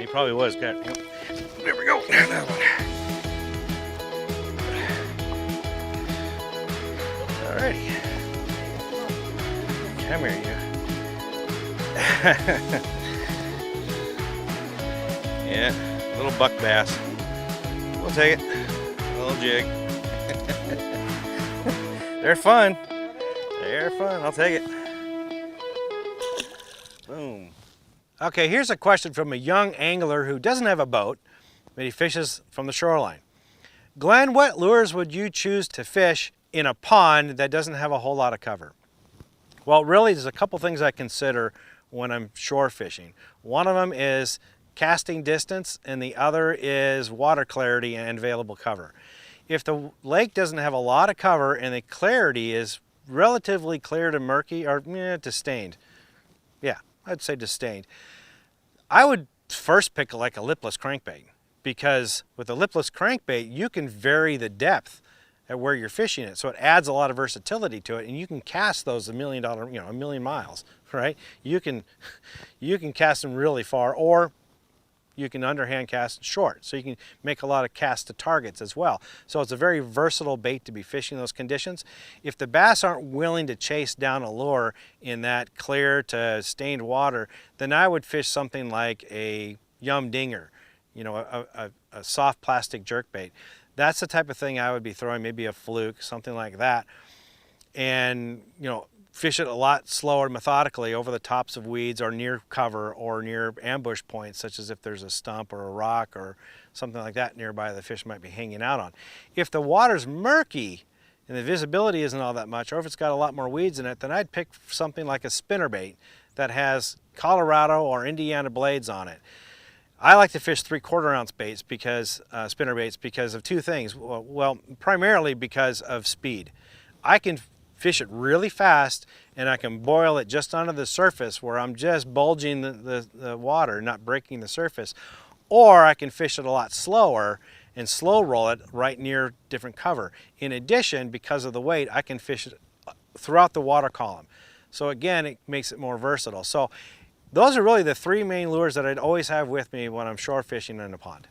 He probably was. There we go. That one. Alrighty. Come here, you. Yeah, little buck bass. We'll take it. A little jig. They're fun. They're fun. I'll take it. Boom. Okay, here's a question from a young angler who doesn't have a boat, but he fishes from the shoreline. Glenn, what lures would you choose to fish in a pond that doesn't have a whole lot of cover? Well, really, there's a couple things I consider when I'm shore fishing. One of them is casting distance, and the other is water clarity and available cover. If the lake doesn't have a lot of cover and the clarity is relatively clear to murky or to stained, yeah, I'd say disdained. I would first pick like a lipless crankbait, because with a lipless crankbait you can vary the depth at where you're fishing it, so it adds a lot of versatility to it, and you can cast those a million miles, right? You can cast them really far, or you can underhand cast short, so you can make a lot of cast to targets as well. So it's a very versatile bait to be fishing those conditions. If the bass aren't willing to chase down a lure in that clear to stained water, then I would fish something like a Yum Dinger, a soft plastic jerkbait. That's the type of thing I would be throwing, maybe a fluke, something like that, and fish it a lot slower, methodically, over the tops of weeds or near cover or near ambush points, such as if there's a stump or a rock or something like that nearby the fish might be hanging out on. If the water's murky and the visibility isn't all that much, or if it's got a lot more weeds in it, then I'd pick something like a spinnerbait that has Colorado or Indiana blades on it. I like to fish 3/4 ounce baits, spinnerbaits, because of two things. Well, primarily because of speed. I can fish it really fast, and I can boil it just under the surface where I'm just bulging the water, not breaking the surface. Or I can fish it a lot slower and slow roll it right near different cover. In addition, because of the weight, I can fish it throughout the water column. So again, it makes it more versatile. So those are really the three main lures that I'd always have with me when I'm shore fishing in a pond.